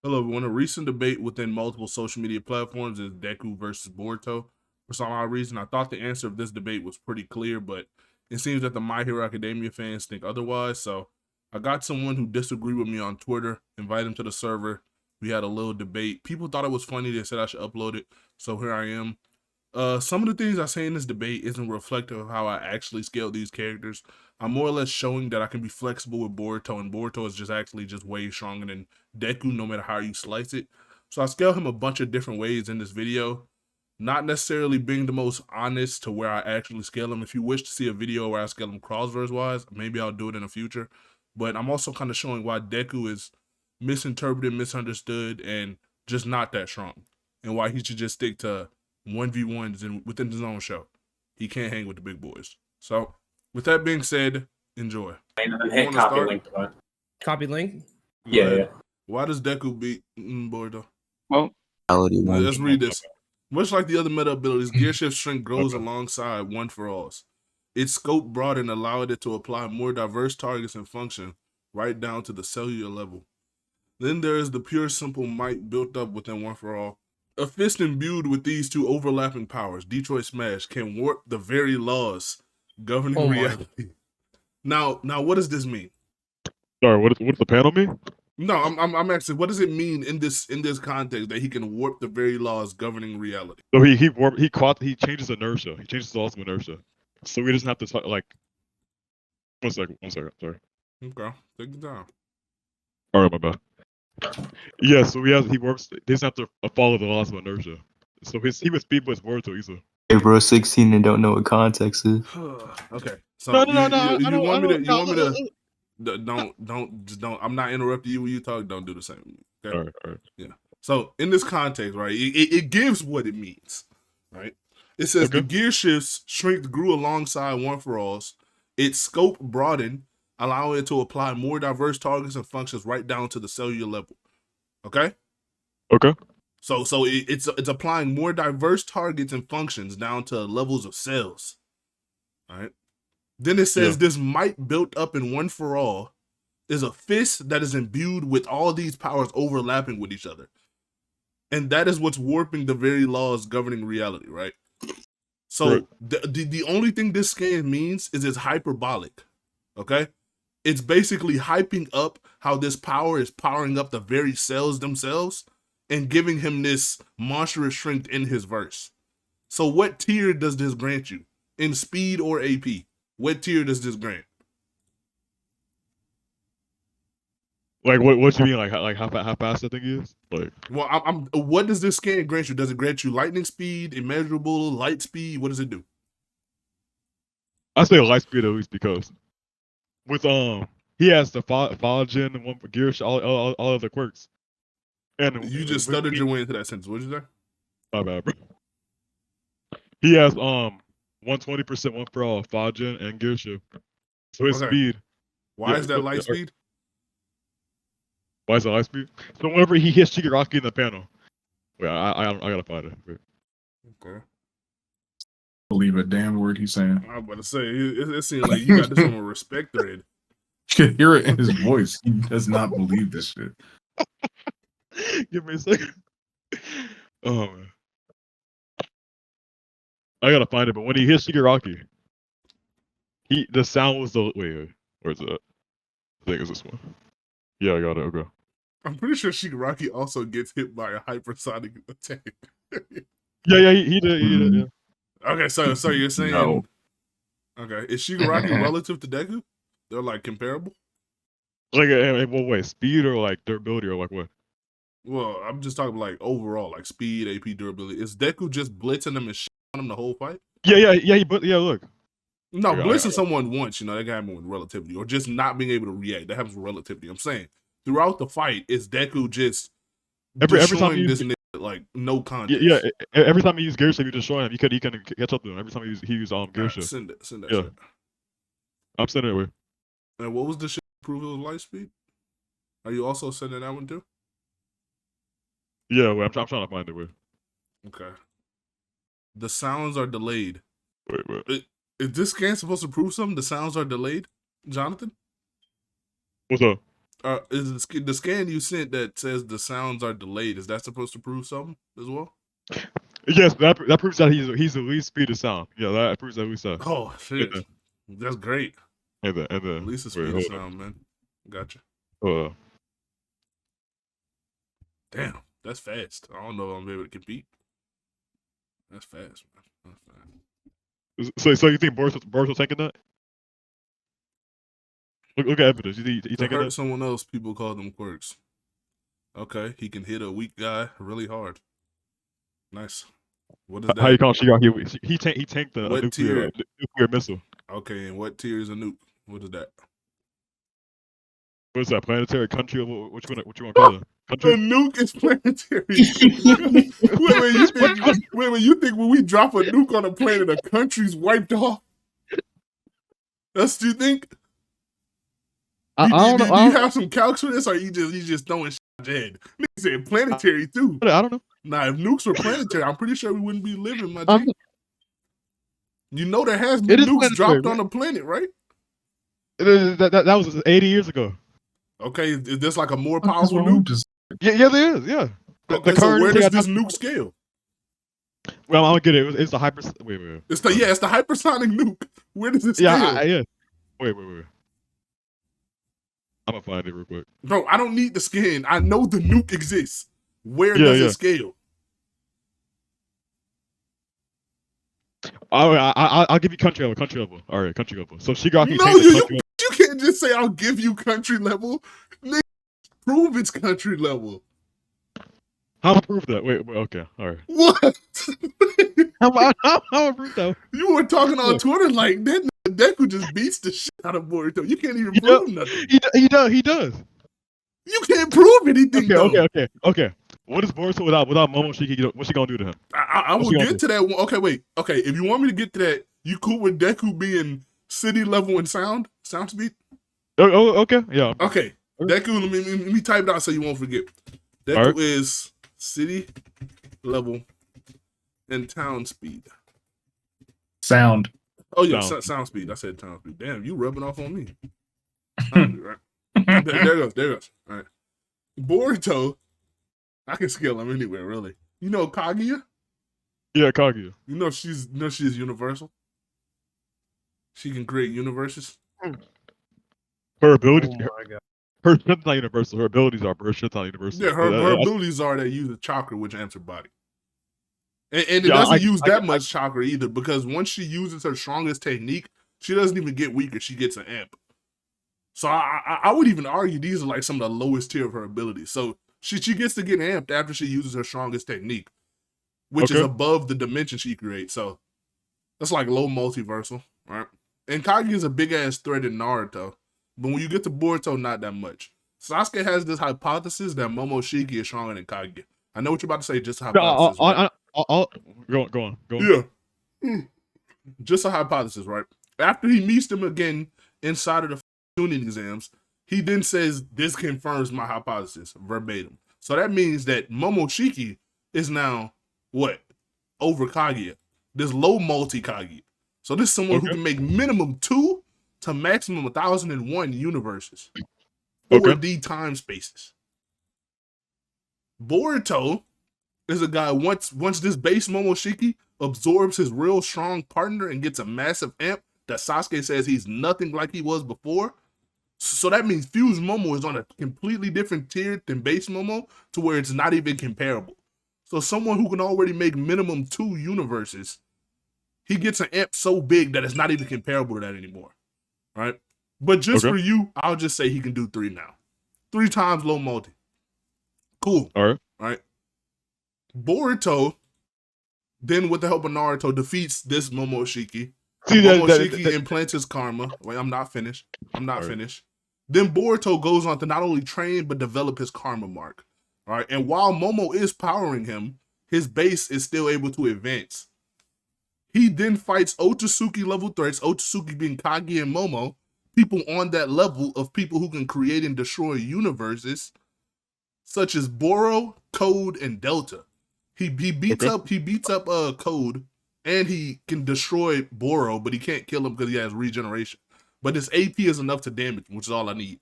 Hello, everyone. A recent debate within multiple social media platforms is Deku versus Boruto. For some odd reason, I thought the answer of this debate was pretty clear, but it seems that the My Hero Academia fans think otherwise. So I got someone who disagreed with me on Twitter, invited him to the server. We had a little debate. People thought it was funny. They said I should upload it. So here I am. Some of the things I say in this debate isn't reflective of how I actually scaled these characters. I'm more or less showing that I can be flexible with Boruto, and Boruto is just way stronger than Deku, no matter how you slice it. So I scale him a bunch of different ways in this video, not necessarily being the most honest to where I actually scale him. If you wish to see a video where I scale him crossverse wise, maybe I'll do it in the future. But I'm also kind of showing why Deku is misinterpreted, misunderstood, and just not that strong, and why he should just stick to 1v1s and within his own show. He can't hang with the big boys. So, with that being said, enjoy. Hit copy link. Copy link? Yeah. Why does Deku beat Boruto? Well, let's read this. Much like the other meta abilities, Gear Shift Strength grows alongside One for All's. Its scope broadened, allowing it to apply more diverse targets and function right down to the cellular level. Then there is the pure simple might built up within One for All. A fist imbued with these two overlapping powers, Detroit Smash, can warp the very laws governing reality. Now, what does this mean? Sorry, what does the panel mean? No, I'm asking, what does it mean in this context that he can warp the very laws governing reality? So he changes inertia. He changes the laws of inertia. So we just have to talk like. One second. Sorry. Okay, take your time. All right, my bad. Yeah, so he works. He doesn't have to follow the laws of inertia. So he was speed with Boruto easy. Hey, bro, 16 and don't know what context is. Okay, so No. You want me to? Don't. I'm not interrupting you when you talk. Don't do the same. Okay? All right. Yeah. So in this context, right, it gives what it means, right? It says the gear shift's strength grew alongside One for All's. Its scope broadened, allowing it to apply more diverse targets and functions right down to the cellular level. Okay. So it's applying more diverse targets and functions down to levels of cells. All right. Then it says this might built up in One for All is a fist that is imbued with all these powers overlapping with each other. And that is what's warping the very laws governing reality, right? So the only thing this scan means is it's hyperbolic, okay? It's basically hyping up how this power is powering up the very cells themselves and giving him this monstrous strength in his verse. So what tier does this grant you? In speed or AP? What tier does this grant? Like what you mean? Like how fast I think he is? Like, well, what does this scan grant you? Does it grant you lightning speed, immeasurable, light speed? What does it do? I say light speed at least because with he has the Falogen and one for gear, all of the quirks. And you just stuttered your way into that sentence. What did you say? My bad, bro. He has 120% One for All, Falogen, and gear shift. So his speed. Why is that light speed? Why is it light speed? So whenever he hits Shigaraki in the panel. Wait, I gotta find it. Wait. Okay. Believe a damn word he's saying. I'm about to say, it seems like you got this on a respect thread. You can hear it in his voice. He does not believe this shit. Give me a second. Oh man. I gotta find it, but when he hits Shigaraki, the sound was the wait, where's it? I think it's this one. Yeah, I got it. Okay. I'm pretty sure Shigaraki also gets hit by a hypersonic attack. Yeah, he did. Yeah. Okay, so you're saying no. Okay, is Shigaraki relative to Deku? They're like comparable? Like in what way? Speed or like durability or like what? Well, I'm just talking like overall, like speed, AP, durability. Is Deku just blitzing them and shit on him the whole fight? Yeah. Look. No, blitzing someone once, that can happen with relativity, or just not being able to react. That happens with relativity. I'm saying throughout the fight, is Deku just every time you this nigga like no context? Yeah. Every time he used gear shift, you destroy him. He can catch up to him. Every time he used gear shift. Send that shit. I'm sending it away. And what was the shit proof of light speed? Are you also sending that one too? Yeah, I'm trying to find it. Wait. Okay. The sounds are delayed. Wait. Is this scan supposed to prove something? The sounds are delayed, Jonathan? What's up? is the scan you sent that says the sounds are delayed? Is that supposed to prove something as well? Yes, that proves that he's the least speed of sound. Yeah, that proves that least sound. Oh shit, that's great. And then At least the speed of sound, man. Gotcha. Damn, that's fast. I don't know if I'm able to compete. That's fast, man. That's fast. So you think Boruto's taking that? Look at evidence. You think he To taking hurt that? someone else, people call them quirks. Okay, he can hit a weak guy really hard. Nice. What is that? How you call Shigaraki? He tanked the What nuclear missile. Okay, and what tier is a nuke? What is that? What is that? Planetary country? Or what you want to call it? A Country? nuke is planetary. wait, you think when we drop a nuke on a planet, a country's wiped off? That's what you think? I don't know. Do you have some calcs for this, or you just throwing shit at your head? Nigga said planetary too. I don't know. Nah, if nukes were planetary, I'm pretty sure we wouldn't be living, my G. You know there has been nukes dropped on a planet, right? That was 80 years ago. Okay, is this like a more powerful nuke? Yeah, there is. Yeah. Okay, so where does this nuke scale? Well, I don't get it. It's the hyper. Wait. It's the hypersonic nuke. Where does it scale? Yeah. Wait. I'm gonna find it real quick. Bro, I don't need the skin. I know the nuke exists. Where does it scale? I'll give you country level. All right, country level. So Shigaraki. No, you can't just say I'll give you country level. Nigga, prove it's country level. How prove that? Wait, okay, all right. What? How prove that? You were talking on Twitter like that. Deku just beats the shit out of Boruto. You can't even prove nothing. He does. You can't prove anything. Okay. What is Boruto without Momoshiki? What's she gonna do to him? I will get to that one. Okay, wait. Okay, if you want me to get to that, you cool with Deku being city level and sound speed? Okay, yeah. Okay, Deku. Let me type it out so you won't forget. Deku is city level and town speed. Sound. Oh yeah, sound speed. I said town speed. Damn, you rubbing off on me. Right. There goes. All right. Boruto, I can scale him anywhere, really. You know Kaguya? Yeah, Kaguya. You know she's universal. She can create universes. Her abilities. Oh my God. Her strength's not universal. Her abilities are, but her strength's not universal. Yeah, her abilities are that use a chakra, which amps her body. And it doesn't use that much chakra either, because once she uses her strongest technique, she doesn't even get weaker. She gets an amp. So I would even argue these are like some of the lowest tier of her abilities. So she gets to get amped after she uses her strongest technique, which is above the dimension she creates. So that's like low multiversal, right? And Kaguya is a big ass threat in Naruto, but when you get to Boruto, not that much. Sasuke has this hypothesis that Momoshiki is stronger than Kaguya. I know what you're about to say, just a hypothesis. Go on. Yeah. Just a hypothesis, right? After he meets them again inside of the tuning exams, he then says, this confirms my hypothesis, verbatim. So that means that Momoshiki is now, what? Over Kaguya. This low multi-Kaguya. So this is someone who can make minimum 2 to maximum 1,001 universes. 4D time spaces. Boruto is a guy, once this base Momoshiki absorbs his real strong partner and gets a massive amp that Sasuke says he's nothing like he was before. So that means Fused Momo is on a completely different tier than base Momo, to where it's not even comparable. So someone who can already make minimum 2 universes, he gets an amp so big that it's not even comparable to that anymore, right? But just for you, I'll just say he can do 3 now. 3 times low multi. Cool. All right. Boruto, then with the help of Naruto, defeats this Momoshiki. Momoshiki implants his karma. Wait, I'm not finished. Then Boruto goes on to not only train, but develop his karma mark. All right. And while Momo is powering him, his base is still able to advance. He then fights Otsutsuki level threats, Otsutsuki being Kage and Momo, people on that level of people who can create and destroy universes, such as Boro, Code, and Delta. He beats up Code, and he can destroy Boro, but he can't kill him because he has regeneration. But his AP is enough to damage him, which is all I need.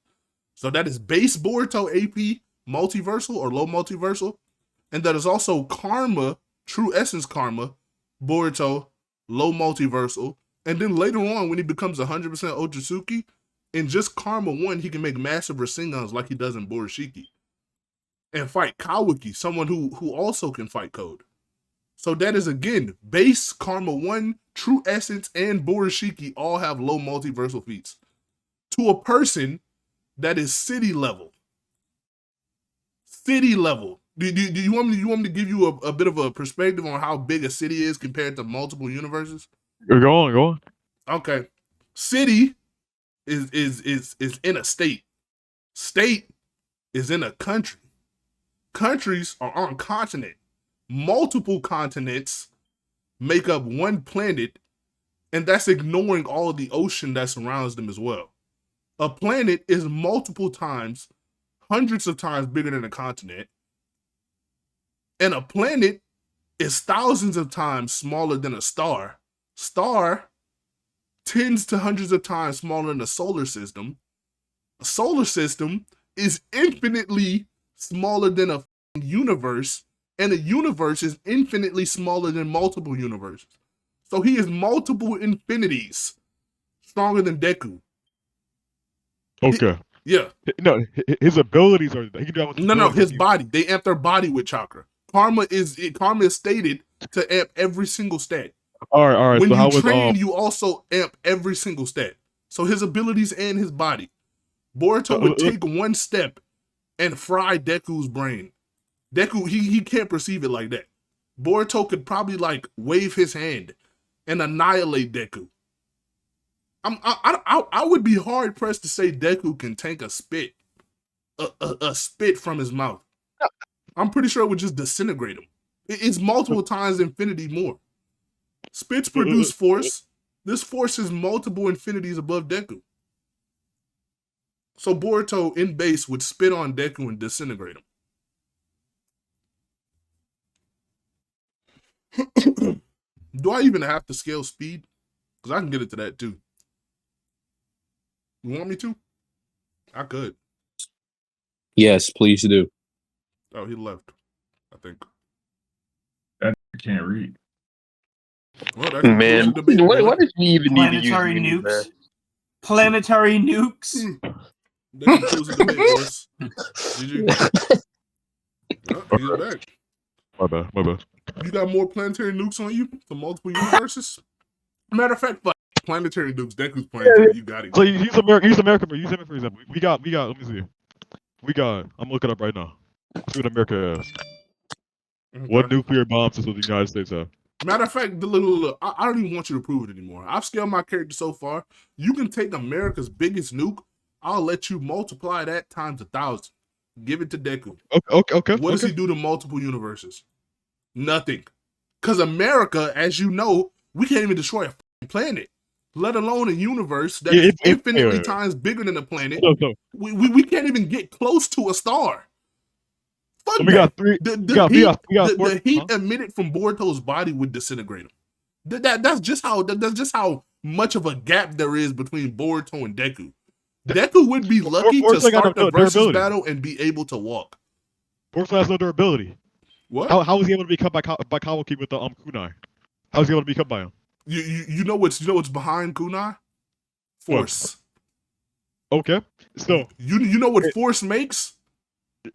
So that is base Boruto AP multiversal or low multiversal. And that is also Karma, True Essence Karma, Boruto, low multiversal. And then later on, when he becomes 100% Otsutsuki, in just Karma 1, he can make massive Rasengans like he does in Borishiki. And fight Kawaki, someone who also can fight Code. So that is, again, base, Karma 1, True Essence, and Borishiki all have low multiversal feats. To a person that is city level. City level. Do you want me to give you a bit of a perspective on how big a city is compared to multiple universes? Go on. Okay. City is in a state. State is in a country. Countries are on continent. Multiple continents make up one planet, and that's ignoring all of the ocean that surrounds them as well. A planet is multiple times, hundreds of times bigger than a continent, and a planet is thousands of times smaller than a star. Star tens to hundreds of times smaller than a solar system. A solar system is infinitely smaller than a universe, and a universe is infinitely smaller than multiple universes. So he is multiple infinities stronger than Deku. Okay. Yeah. No, his abilities are. He can do that with No, his body. They amp their body with chakra. Karma is stated to amp every single stat. All right. When So how you train, was you also amp every single stat. So his abilities and his body. Boruto would take one step and fry Deku's brain. Deku, he can't perceive it like that. Boruto could probably like wave his hand and annihilate Deku. I would be hard pressed to say Deku can tank a spit from his mouth. I'm pretty sure it would just disintegrate him. It's multiple times infinity more. Spits produce force. This force is multiple infinities above Deku. So Boruto in base would spit on Deku and disintegrate him. Do I even have to scale speed? Because I can get into that too. You want me to? I could. Yes, please do. Oh, he left, I think. I can't read. Well, that concludes Man, the debate, what did we even need to use Planetary minis, man? nukes. Planetary nukes. That concludes the debate, boys. GG. Oh, he's back. My bad. You got more planetary nukes on you for multiple universes? Matter of fact, fuck planetary nukes. Deku's planetary. You got it. So he's American. He's American. Use him for example. We got. Let me see. I'm looking up right now. See what America has. Okay. What nuclear bomb system the United States have? Matter of fact, I don't even want you to prove it anymore. I've scaled my character so far. You can take America's biggest nuke. I'll let you multiply that times 1,000. Give it to Deku. Okay. What does he do to multiple universes? Nothing. Because America, as you know, we can't even destroy a planet, let alone a universe that is infinitely times bigger than a planet. So, we can't even get close to a star. Fuck so that. we got three. The heat emitted from Boruto's body would disintegrate him. That's just how much of a gap there is between Boruto and Deku. Deku would be lucky to start the versus battle and be able to walk. Boruto has no durability. What? How was he able to be cut by Kawaki with the kunai? How was he able to be cut by him? You know what's behind kunai? Force. Okay. So you know what force makes?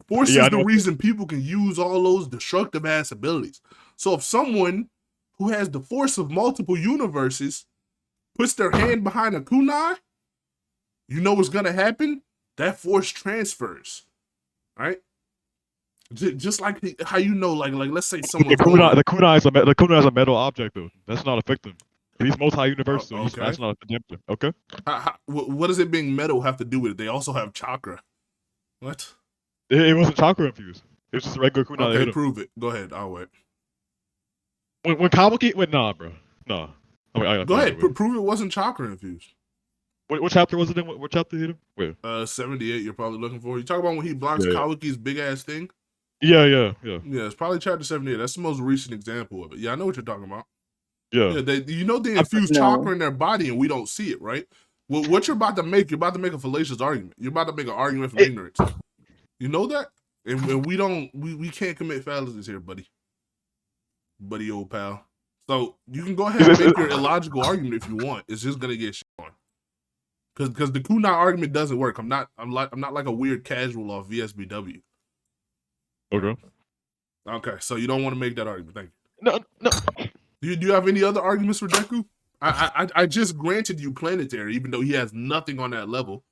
Force is the reason people can use all those destructive ass abilities. So if someone who has the force of multiple universes puts their hand behind a kunai, you know what's gonna happen? That force transfers, right? Just like how you know, like let's say someone the kunai is a metal object though. That's not affecting. He's multi-universal. Okay. That's not a okay. What does it being metal have to do with it? They also have chakra. What? It wasn't chakra infused. It was just a regular kunai. Okay, prove it. Go ahead. I'll wait. When Kawaki went, nah, bro, nah. Go ahead. Prove it wasn't chakra infused. What chapter was it in? What chapter hit him? Where? 78. You're probably looking for. You talk about when he blocks Kawaki's big ass thing. Yeah. Yeah, it's probably chapter 78. That's the most recent example of it. Yeah, I know what you're talking about. Yeah. They infuse chakra in their body and we don't see it, right? What you're about to make a fallacious argument. You're about to make an argument from ignorance. You know that? And we can't commit fallacies here, buddy. Buddy old pal. So you can go ahead and make your illogical argument if you want. It's just gonna get shit on. Because the kunai argument doesn't work. I'm not like a weird casual off VSBW. Okay. Okay, so you don't want to make that argument. Thank No. you. Do you have any other arguments for Deku? I just granted you planetary, even though he has nothing on that level.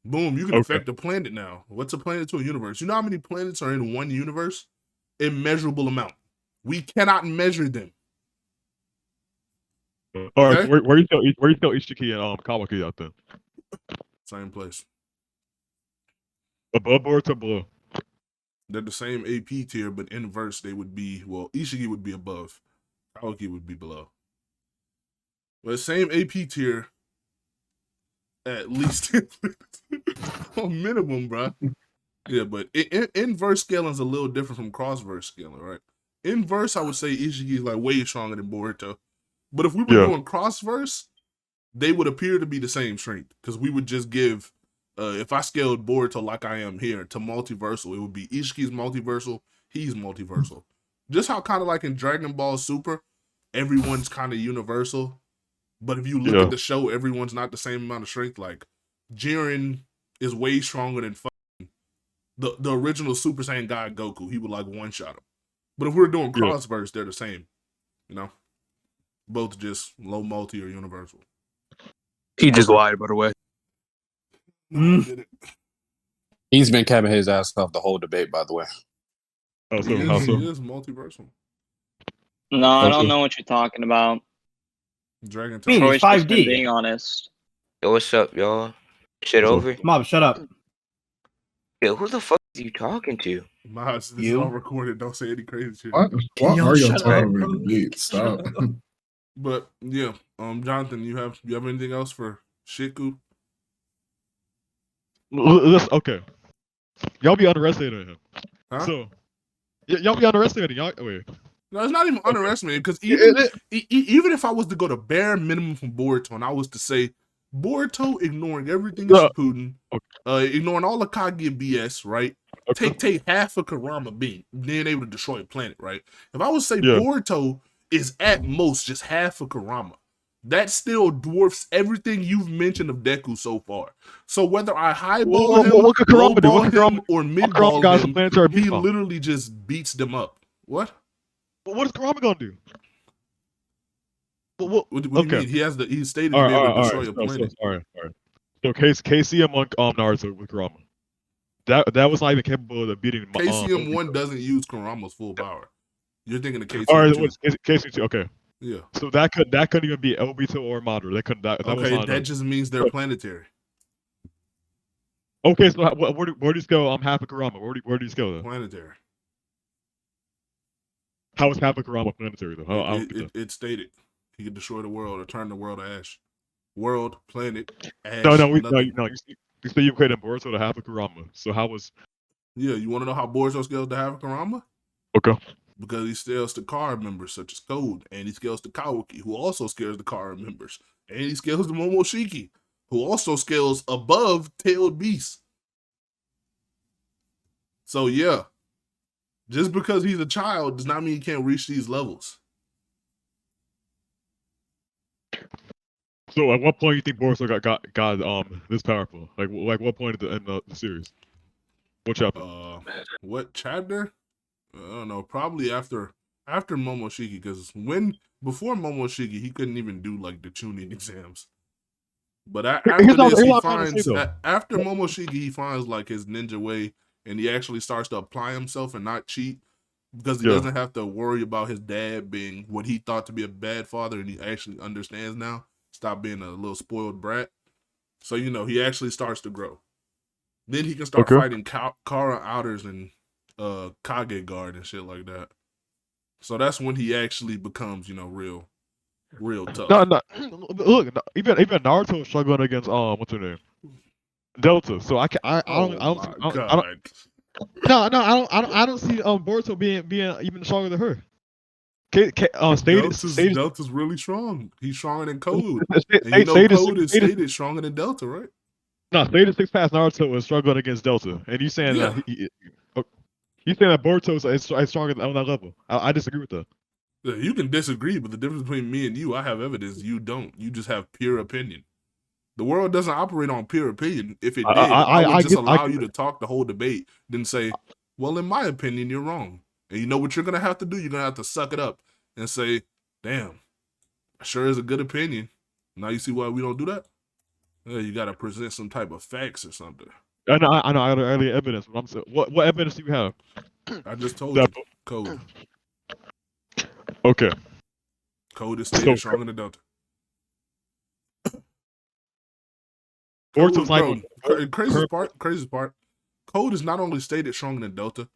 Boom, you can affect a planet now. What's a planet to a universe? You know how many planets are in one universe? Immeasurable amount. We cannot measure them. All right, so where you tell Ishiki and Kawaki out then? Same place. Above Boruto, below? They're the same AP tier, but inverse they would be, well, Ishiki would be above. Kawaki would be below. But same AP tier, at least on minimum, bro. Yeah, but inverse scaling is a little different from cross-verse scaling, right? Inverse, I would say Ishiki is like way stronger than Boruto. But if we were doing cross-verse, they would appear to be the same strength. Because we would just give, if I scaled Boruto like I am here to multiversal, it would be Ishiki's multiversal, he's multiversal. Just how kind of like in Dragon Ball Super, everyone's kind of universal. But if you look at the show, everyone's not the same amount of strength. Like, Jiren is way stronger than the original Super Saiyan God Goku. He would like one-shot him. But if we're doing cross-verse, they're the same. You know? Both just low multi or universal. He just lied, by the way. No, I didn't. He's been capping his ass off the whole debate, by the way. Oh, so He is multiversal. No, I don't know what you're talking about. Dragon Me, Time. it's 5D. Being honest. Yo, what's up, y'all? Shit over? Mob, shut up. Yo, who the fuck are you talking to? Miles, this is all recorded. Don't say any crazy shit. Why are y'all talking about debate? Stop. But yeah, Jonathan, you have anything else for Shiku? Okay. Y'all be underestimating him. Huh? So, y'all be underestimating. Wait. No, it's not even underestimated because even if I was to go to bare minimum from Boruto and I was to say Boruto ignoring everything in Shippuden, ignoring all the Kage BS, right? Take half of Kurama being able to destroy a planet, right? If I was to say Boruto is at most just half of Kurama, that still dwarfs everything you've mentioned of Deku so far. So whether I highball him, lowball him, or midball him, he literally just beats them up. What? What is Kurama gonna do? What do you mean? He stated to be able to destroy a planet. All right. So KCM on Naruto with Kurama. That was not even capable of beating. KCM 1 doesn't use Kurama's full power. You're thinking of KCM 2. All right, KCM 2. Okay. Yeah. So that couldn't even be Obito or Madara. That couldn't. That was not that just means they're planetary. Okay, so where do you go? I'm half of Kurama. Where do you go then? Planetary. How is half of Kurama planetary though? It stated he could destroy the world or turn the world to ash. World, planet, ash. No. You say you created Boruto to half of Kurama. So how was? Yeah, you want to know how Boruto scales to half of Kurama? Okay. Because he scales to Kara members such as Code, and he scales to Kawaki, who also scales the Kara members, and he scales to Momoshiki, who also scales above tailed beasts. So yeah, just because he's a child does not mean he can't reach these levels. So at what point do you think Boruto got this powerful? Like what point in the series? What chapter? What chapter? I don't know. Probably after Momoshiki, because before Momoshiki he couldn't even do like the Chunin exams. But after Momoshiki he finds like his ninja way, and he actually starts to apply himself and not cheat, because he doesn't have to worry about his dad being what he thought to be a bad father, and he actually understands now. Stop being a little spoiled brat. So he actually starts to grow. Then he can start fighting Kara Outers and Kage Guard and shit like that. So that's when he actually becomes, real tough. No. Look, even Naruto was struggling against what's her name, Delta. So I don't see Boruto being even stronger than her. Delta's really strong. He's stronger than Code. And you know Code is stated stronger than Delta, right? No, State 6 past Naruto is struggling against Delta, and you saying Yeah. that he's saying that Boruto is stronger on that level. I disagree with that. Yeah, you can disagree, but the difference between me and you, I have evidence. You don't. You just have pure opinion. The world doesn't operate on pure opinion. If it did, I would just allow you to talk the whole debate, then say, well, in my opinion, you're wrong. And you know what you're going to have to do? You're going to have to suck it up and say, damn, sure is a good opinion. Now you see why we don't do that? You got to present some type of facts or something. I know. I got earlier evidence. But I'm saying, what evidence do you have? I just told you. Code. Okay. Code is stated stronger than Delta. Crazy part. Code is not only stated stronger than Delta,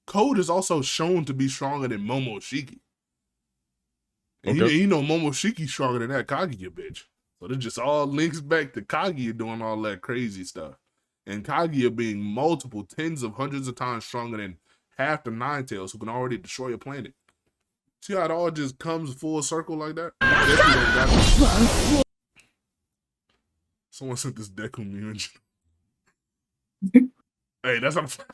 Code is also shown to be stronger than Momoshiki. And you know Momoshiki's stronger than that Kaguya bitch. So it just all links back to Kaguya doing all that crazy stuff. And Kaguya being multiple tens of hundreds of times stronger than half the Nine Tails who can already destroy a planet. See how it all just comes full circle like that? Someone sent this Deku meme. Hey, that's what I'm saying.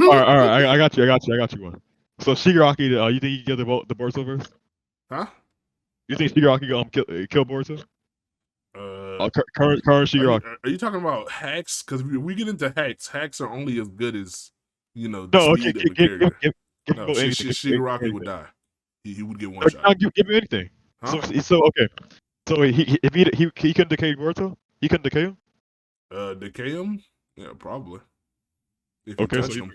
all right. I got you one. So Shigaraki, you think he can kill the Boruto verse? Huh? You think Shigaraki gonna kill Boruto? Current Shigaraki. Are you talking about hacks? Because we get into hacks. Hacks are only as good as the speed of the character. Shigaraki would die. He would get one shot. Give me anything. Huh? So okay. So if he couldn't decay Boruto, he couldn't decay him. Decay him? Yeah, probably. If he touched him,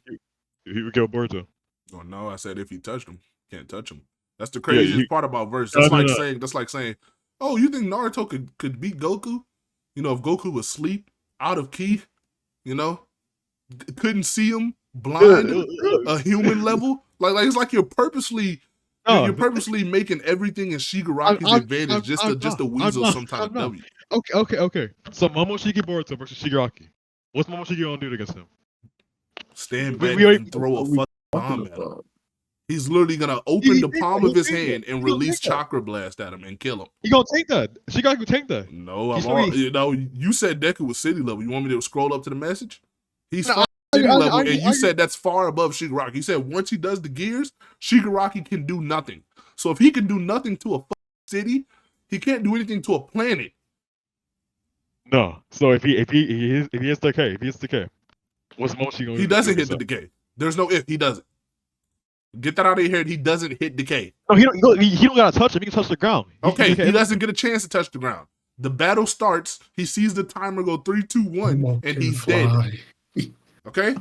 he would kill Boruto. Oh no, I said if he touched him, can't touch him. That's the craziest part about verse. That's like saying, oh, you think Naruto could beat Goku? You know, if Goku was asleep, out of ki, couldn't see him, blind, a human level. Like it's like you're purposely making everything in Shigaraki's advantage just to weasel some type of W. Okay. So Momoshiki Boruto versus Shigaraki. What's Momoshiki gonna do against him? Stand back and throw a fucking bomb at him. He's literally gonna open the palm of his hand and release Chakra Blast at him and kill him. He gonna take that. Shigaraki will take that. No, you said Deku was city level. You want me to scroll up to the message? He's city level, and you said that's far above Shigaraki. You said once he does the gears, Shigaraki can do nothing. So if he can do nothing to a city, he can't do anything to a planet. No. So if he hits decay, what's Momoshiki gonna do? He doesn't hit the decay. There's no if. He doesn't. Get that out of your head. He doesn't hit decay. No, he don't gotta touch him. He can touch the ground. Okay, he doesn't get a chance to touch the ground. The battle starts. He sees the timer go 3, 2, 1, and he's dead. Okay.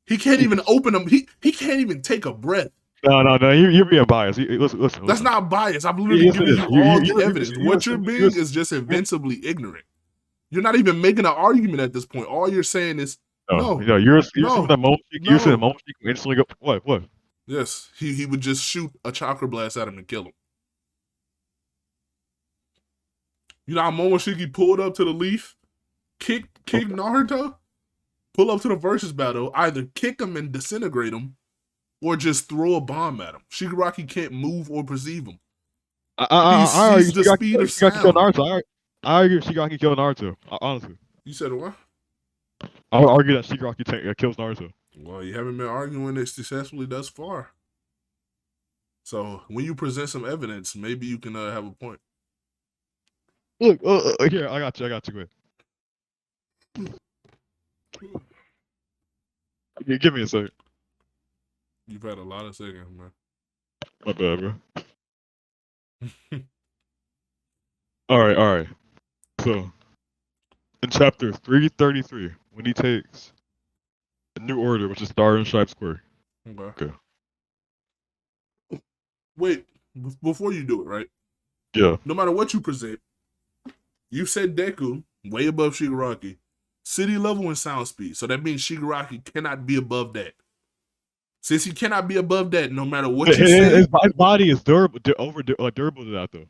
He can't even open him. He can't even take a breath. No. You're being biased. Listen. That's not bias. I'm literally giving you all the evidence. What you're being is just invincibly ignorant. You're not even making an argument at this point. All you're saying is you're assuming that Momoshiki instantly go. What? Yes, he would just shoot a Chakra Blast at him and kill him. You know how Momoshiki pulled up to the leaf, kicked Naruto, pull up to the versus battle, either kick him and disintegrate him, or just throw a bomb at him. Shigaraki can't move or perceive him. He's the speed of sound. I argue Shigaraki killed Naruto. Honestly. You said what? I would argue that Shigaraki kills Naruto. Well, you haven't been arguing it successfully thus far. So when you present some evidence, maybe you can have a point. Look, here, I got you. Wait. Give me a second. You've had a lot of seconds, man. My bad, bro. All right. So, in chapter 333, when he takes a new order, which is Star and Stripe Square. Okay. Wait, before you do it, right? Yeah. No matter what you present, you said Deku, way above Shigaraki, city level and sound speed. So that means Shigaraki cannot be above that. Since he cannot be above that, no matter what you say, his body is durable to that though.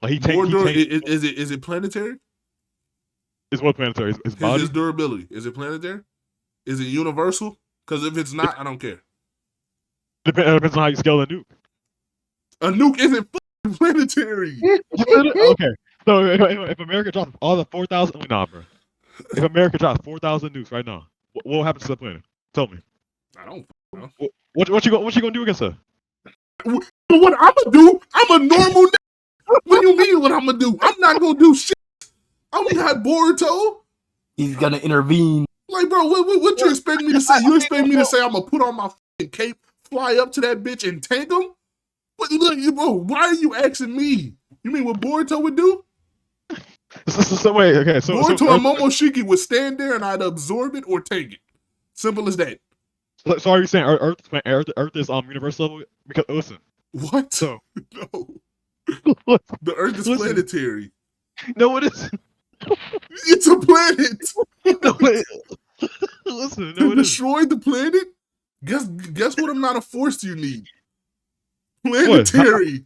Like is it planetary? It's what planetary? His body? His durability. Is it planetary? Is it universal? Because if it's not, I don't care. Depends on how you scale a nuke. A nuke isn't fucking planetary. Okay, so if America drops all the 4,000, nah, bro. If America drops 4,000 nukes right now, what happens to the planet? Tell me. I don't know. What you gonna do against her? What I'm gonna do? I'm a normal nigga. What do you mean what I'm gonna do? I'm not gonna do shit. I'm not Boruto. He's gonna intervene. Like, bro, what you expect me to say? You expect me to say I'm gonna put on my fucking cape, fly up to that bitch, and tank him? What, look, bro, why are you asking me? You mean what Boruto would do? So wait, okay, so Boruto and Momoshiki would stand there and I'd absorb it or take it. Simple as that. So are you saying Earth is universe level? Because listen, What? so No. what? The Earth is Listen. planetary. No, it isn't. It's a planet. No, listen, no, To it isn't. destroy the planet? Guess what amount of force you need? Planetary.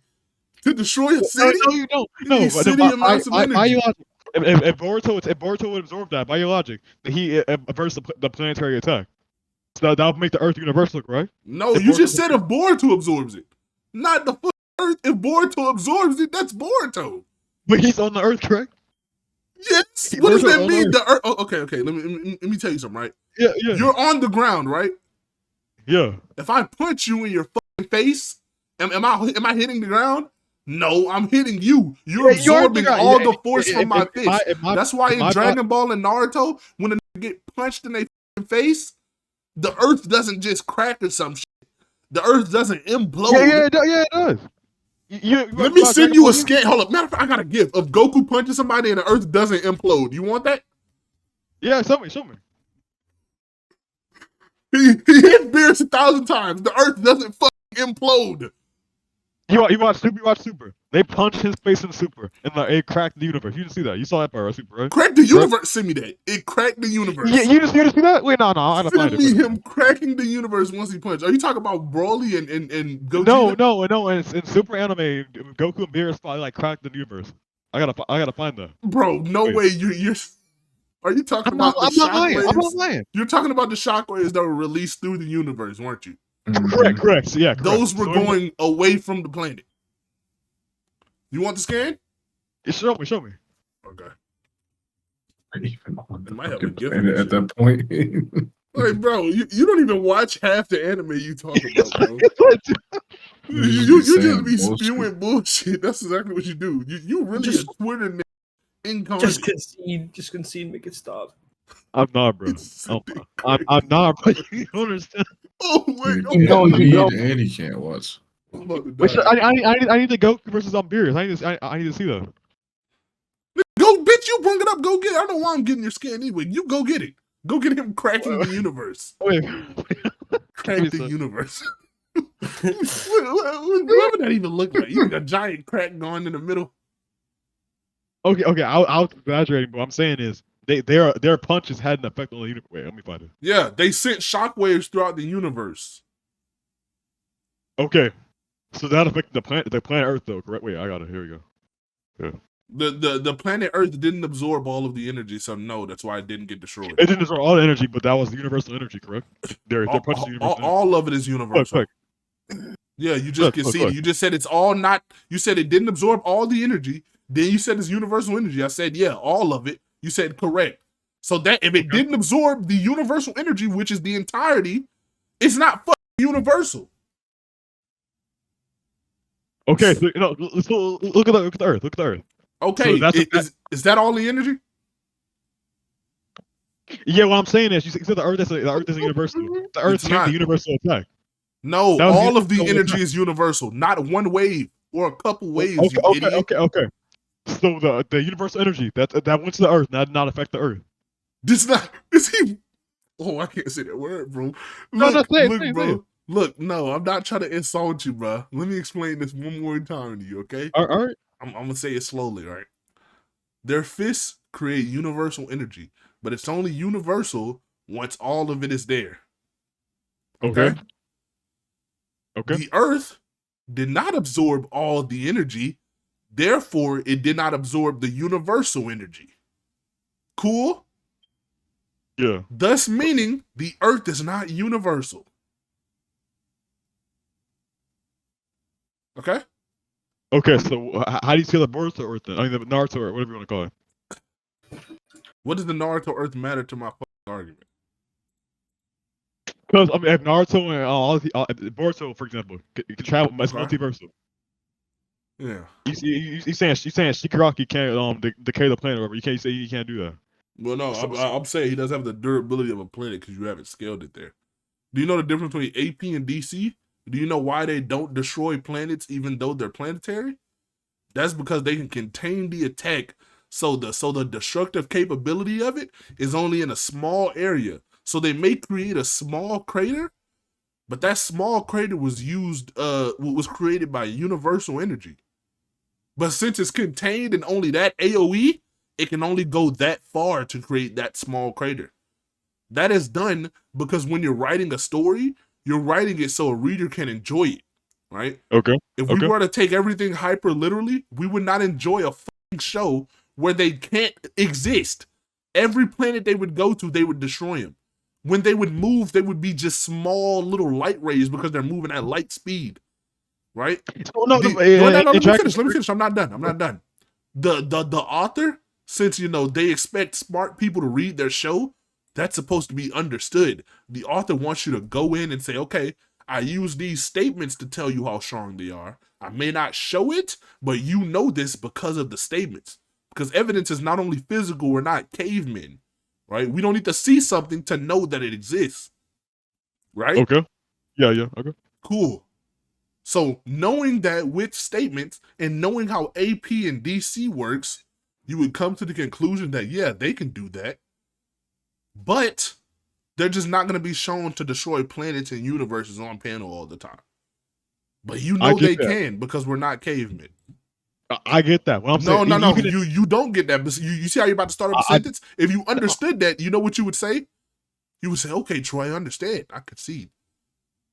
To destroy a city? No, you don't. You No, need but city amounts of by energy. your logic, if Boruto would absorb that, by your logic, he averts the planetary attack. So that would make the Earth universal, right? No, If you just Boruto- said if Boruto absorbs it. Not the fucking Earth. If Boruto absorbs it, that's Boruto. But he's on the Earth, correct? Yes. What does Boruto that on mean? Earth. The Earth. Oh, okay. Let me tell you something, right? Yeah. You're on the ground, right? Yeah. If I punch you in your fucking face, am I hitting the ground? No, I'm hitting you. You're absorbing all the force from my fist. That's why in Dragon Ball and Naruto, when a nigga get punched in their face, the earth doesn't just crack or some shit. The earth doesn't implode. Yeah, it does. Let me send you a scan. Hold up. Matter of fact, I got a gift of Goku punching somebody and the earth doesn't implode. You want that? Yeah, show me. He hit Beerus 1,000 times. The earth doesn't fucking implode. You watch Super. They punch his face in Super, and it cracked the universe. You didn't see that. You saw that part, right, Super, right? Crack the universe. Send me that. It cracked the universe. Yeah, you just see that? Wait, no, I gotta find Send it. me him cracking the universe once he punched. Are you talking about Broly and Gogeta? No. In Super Anime, Goku and Beerus probably like cracked the universe. I gotta find that. Bro, no way. You're. Are you talking about the I'm not shockwaves? lying. You're talking about the shockwaves that were released through the universe, weren't you? Correct. Yeah, correct. Those were going away from the planet. You want the scan? Show me. Okay. Even on the Might have a fucking gift planet for at that point. Like, bro, you don't even watch half the anime you talk about, bro. you just be spewing bullshit. That's exactly what you do. You really Just- a Twitter nigga incarnate. Just concede, make it stop. I'm not, bro. I'm not, bro. You don't understand. Oh wait, You know, can't you know. read and he can't watch. I'm about to Wait, die. I need the Goku versus Beerus. I need to see that. Go, bitch! You bring it up. Go get it. I don't know why I'm getting your scan anyway. You go get it. Go get him cracking the universe. Wait. Crack the universe. What would that even look like? You got a giant crack going in the middle. Okay. I was exaggerating, but what I'm saying is their punches had an effect on the universe. Wait, let me find it. Yeah, they sent shockwaves throughout the universe. Okay, so that affected the planet Earth, though, correct? Wait, I got it. Here we go. Yeah. The planet Earth didn't absorb all of the energy, so no, that's why it didn't get destroyed. It didn't absorb all the energy, but that was the universal energy, correct? Their punches universal. All of it is universal. Look. Yeah, you just conceded. You just said it's all not. You said it didn't absorb all the energy. Then you said it's universal energy. I said, yeah, all of it. You said correct. So that if it didn't absorb the universal energy, which is the entirety, it's not fucking universal. Okay, so let's look at the Earth. Look at the Earth. Okay, So is that all the energy? Yeah, what I'm saying is, you said the Earth is universal. The Earth It's takes not. the universal attack. No, That was all of the universal energy attack. is universal. Not one wave or a couple waves. Okay. So the universal energy that went to the Earth did not affect the Earth. This not. Is he? Oh, I can't say that word, bro. No, say it. Bro. Look, no, I'm not trying to insult you, bro. Let me explain this one more time to you, okay? All right. I'm gonna say it slowly, right? Their fists create universal energy, but it's only universal once all of it is there. Okay. The Earth did not absorb all the energy, therefore, it did not absorb the universal energy. Cool? Yeah. Thus meaning the Earth is not universal. Okay. Okay, so how do you see the Boruto Earth then? I mean, the Naruto Earth, whatever you want to call it. What does the Naruto Earth matter to my fucking argument? Because I mean, if Naruto and Boruto, for example, can travel, it's Okay. multiversal. Yeah. You saying Shigaraki can't decay the planet, or whatever. You can't say he can't do that. Well, no, I'm saying he doesn't have the durability of a planet because you haven't scaled it there. Do you know the difference between AP and DC? Do you know why they don't destroy planets even though they're planetary? That's because they can contain the attack, so the destructive capability of it is only in a small area. So they may create a small crater, but that small crater was created by universal energy. But since it's contained in only that AoE, it can only go that far to create that small crater. That is done because when you're writing a story, you're writing it so a reader can enjoy it, right? Okay. If we were to take everything hyper literally, we would not enjoy a fucking show where they can't exist. Every planet they would go to, they would destroy them. When they would move, they would be just small little light rays because they're moving at light speed, right? Let me finish. I'm not done. The author, since they expect smart people to read their show, that's supposed to be understood. The author wants you to go in and say, okay, I use these statements to tell you how strong they are. I may not show it, but you know this because of the statements. Because evidence is not only physical, we're not cavemen, right? We don't need to see something to know that it exists, right? Okay. Yeah, okay. Cool. So knowing that with statements and knowing how AP and DC works, you would come to the conclusion that, yeah, they can do that. But they're just not going to be shown to destroy planets and universes on panel all the time. But they can because we're not cavemen. I get that. What I'm saying, no. You don't get that. But you see how you're about to start up a sentence? If you understood that, you know what you would say? You would say, okay, Troy, I understand. I concede.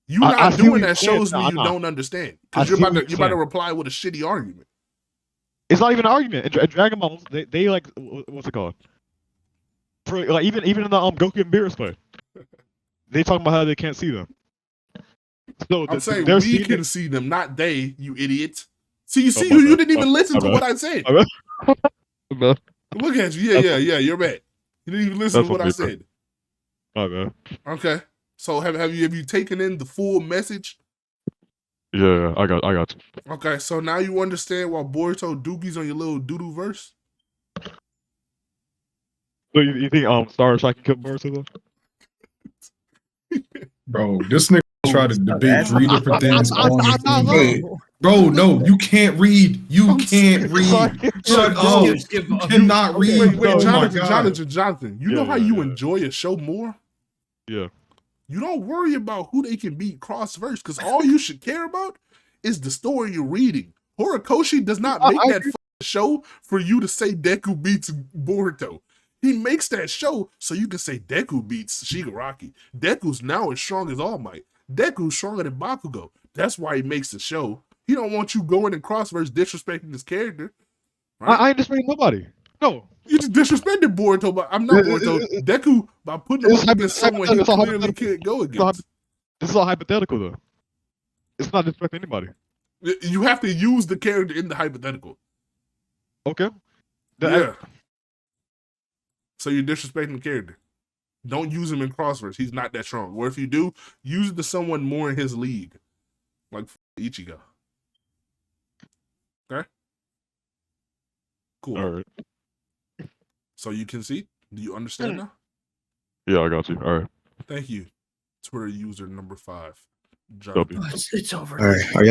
You not doing that shows me you don't understand. Because you're about to reply with a shitty argument. It's not even an argument. In Dragon Ball, they like, what's it called? Like even in the Goku and Beerus play, they talk about how they can't see them. So I'm saying we can see them, not they. You idiot. See, you didn't even listen to what I said. Look at you. Yeah. You're bad. You didn't even listen to what I said. My bad. Okay. So have you taken in the full message? Yeah, I got you. Okay, so now you understand why Boruto Dookie's on your little doodoo verse? So you think Star Wars can kill Boruto though? Bro, this nigga tried to debate 3 different things on the thing. Bro, no, you can't read. You can't read. Shut up. You cannot read. Wait, Jonathan. You know how you enjoy a show more? Yeah. You don't worry about who they can beat cross-verse, because all you should care about is the story you're reading. Horikoshi does not make that show for you to say Deku beats Boruto. He makes that show so you can say Deku beats Shigaraki. Deku's now as strong as All Might. Deku's stronger than Bakugo. That's why he makes the show. He don't want you going in cross-verse disrespecting his character. Right? I ain't disrespecting nobody. No. You just disrespected Boruto, but I'm not Boruto. Deku, by putting him up against someone he clearly can't go against. This is all hypothetical, though. It's not disrespecting anybody. You have to use the character in the hypothetical. Okay. Yeah. So you're disrespecting the character. Don't use him in crossverse. He's not that strong. Or if you do, use it to someone more in his league. Like Ichigo. Okay? Cool. All right. So you concede? Do you understand now? Yeah, I got you. All right. Thank you. Twitter user number 5. It's over. All right. Are you